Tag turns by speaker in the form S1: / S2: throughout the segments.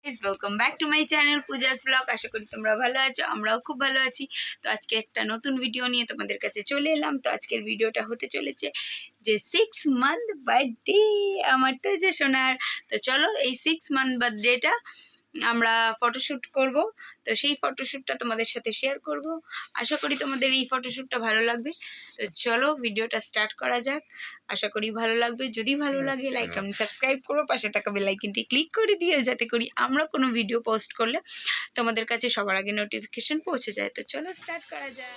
S1: Welcome back to my channel Puja's blog. আশা করি তোমরা ভালো আছো, আমরাও খুব ভালো আছি। তো আজকে একটা নতুন ভিডিও নিয়ে তোমাদের কাছে চলে এলাম। তো আজকের ভিডিওটা হতে চলেছে যে 6 মান্থ বার্থডে আমার তো যে সোনার। তো চলো এই 6 মান্থ বার্থডেটা আমরা ফটোশ্যুট করব। তো সেই ফটোশ্যুটটা তোমাদের সাথে শেয়ার করব। আশা করি তোমাদের এই ফটোশ্যুটটা ভালো লাগবে। তো চলো ভিডিওটা স্টার্ট করা যাক। আশা করি ভালো লাগবে। যদি ভালো লাগে লাইক কমেন্ট সাবস্ক্রাইব করো, পাশে থাকা বেল আইকনটি ক্লিক করে দিও যাতে করি আমরা কোনো ভিডিও পোস্ট করলে তোমাদের কাছে সবার আগে নোটিফিকেশন পৌঁছে যায়। তো চলো স্টার্ট করা যাক।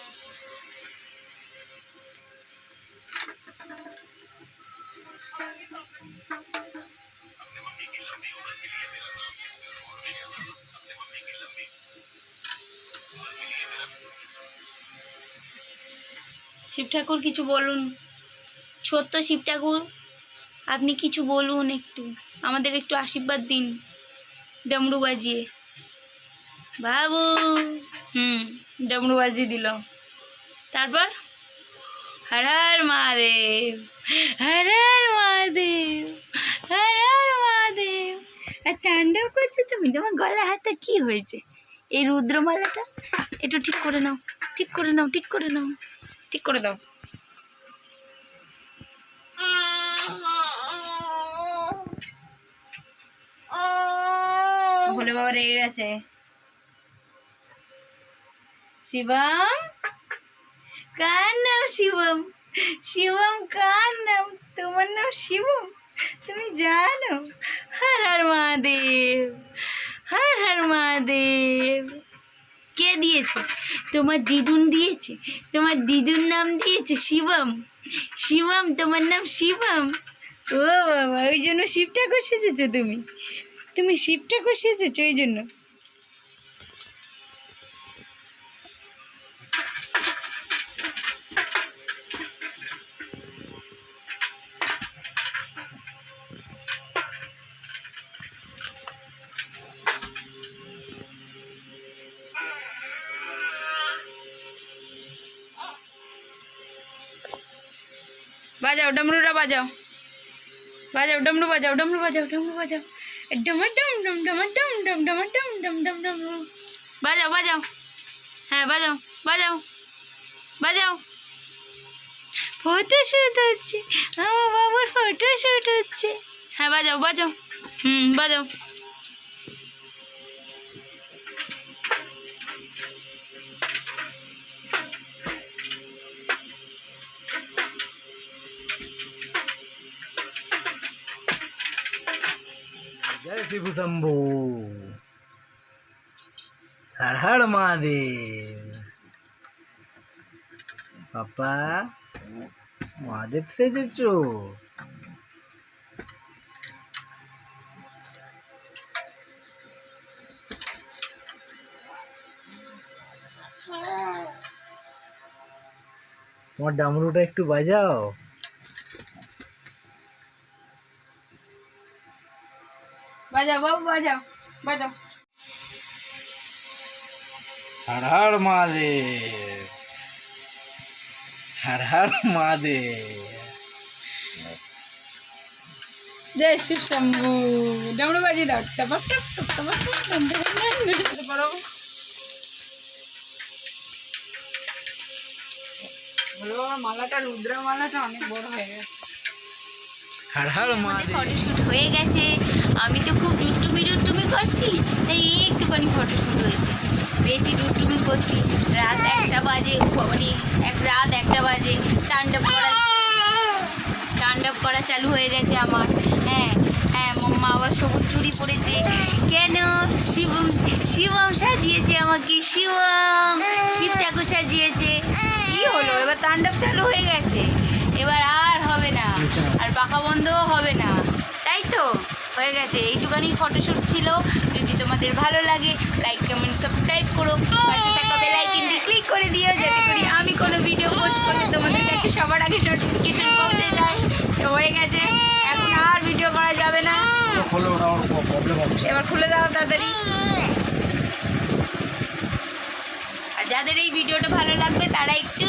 S1: শিব ঠাকুর কিছু বলুন, ছোট্ট শিব ঠাকুর আপনি কিছু বলুন, একটু আমাদের একটু আশীর্বাদ দিন ডমরু বাজিয়ে। বাবু ডমরু বাজিয়ে দিল। তারপর হর হর মহাদেব, হর হর মহাদেব, হর হর মহাদেব। আর তাণ্ডব করছো তুমি, তোমার গলা হাতটা কি হয়েছে? এই রুদ্রমালাটা একটু ঠিক করে নাও, ঠিক করে নাও, ঠিক করে নাও, ঠিক করে দাও। ভোলে বাবা রেগে গেছে। শিবম, কার নাম শিবম? শিবম কার নাম? তোমার নাম শিবম? তুমি জানো? হর হর মহাদেব, হর হর মহাদেব। কে দিয়েছে? তোমার দিদুন দিয়েছে। তোমার দিদুর নাম দিয়েছে শিবম। শিবম, তোমার নাম শিবম। ও বাবা, ওই জন্য শিব ঠাকুর সেজেছো তুমি? তুমি শিব ঠাকুর সেজেছো ওই জন্য? বাজাও ডমরুটা, বাজাও বাজাও ডমরু, বাজাও ডমরু, বাজাও ডমরু, বাজাও ডম ডম ডম ডম ডম ডম ডম ডম ডম ডম ডম। বাজাও বাজাও, হ্যাঁ বাজাও বাজাও বাজাও। ফটোশুট হচ্ছে, আমার বাবুর ফটোশুট হচ্ছে। হ্যাঁ বাজাও বাজাও, বাজাও।
S2: जय शिव शंभू, हर हर महादेव। पापा महादेव সেজেছো? তোমার ডামরুটা একটু বাজাও।
S1: বাজাও বাবু, বাজাও বাজাও।
S2: हर हर महादेव, हर हर महादेव।
S1: जय शिव शंभू। डमरू बाजी दाও। टपक टप टप टपक टप पड़ो। বলো মালাটা, রুদ্র মালাটা অনেক বড় হয়ে গেছে।
S2: हर हर महादेव।
S1: ফটোশুট হয়ে গেছে। আমি তো খুব ডুটুমি করছি, তাই একটুখানি ফটোশুট হয়েছে। বেশি ডুটুমি করছি। রাত 1টা বাজে, রাত 1টা বাজে। তাণ্ডব করা চালু হয়ে গেছে আমার। হ্যাঁ হ্যাঁ, মাম্মা আবার সবুজ চুড়ি পরেছে। কেন? শিবম, শিবম সাজিয়েছে আমাকে। শিবম, শিব ঠাকুর সাজিয়েছে। কি হলো? এবার তাণ্ডব চালু হয়ে গেছে। এবার আর হবে না, আর বাঁকা বন্ধও হবে না, তাই তো? হয়ে গেছে। এইটুখানি ফটোশ্যুট ছিল। যদি তোমাদের ভালো লাগে লাইক কমেন্ট সাবস্ক্রাইব করো, পাশে থাকা বেল আইকনটি ক্লিক করে দিও যাতে করে আমি কোনো ভিডিও পোস্ট করলে তোমাদের কাছে সবার আগে নোটিফিকেশন পৌঁছে যায়। তো হয়ে গেছে, এখন আর ভিডিও করা যাবে না। এবার খুলে দাও তাড়াতাড়ি। আর যাদের এই ভিডিওটা ভালো লাগবে তারা একটু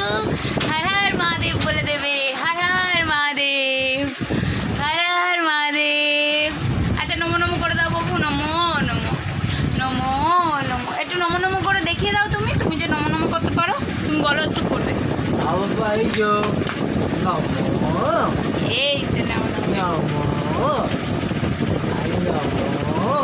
S1: হর হর মহাদেব বলে দেবে। হর হর মহাদেব, হর হর মহাদেব। আচ্ছা নমো নমো করে দাও বাবু, নমো নমো। নমো নমো করে দেখিয়ে দাও। তুমি তুমি যে নমো নমো করতে পারো, তুমি বলো একটু করবে।
S2: বাবা এই যে নমো
S1: এই তো নমো নমো।
S2: নমো আই নমো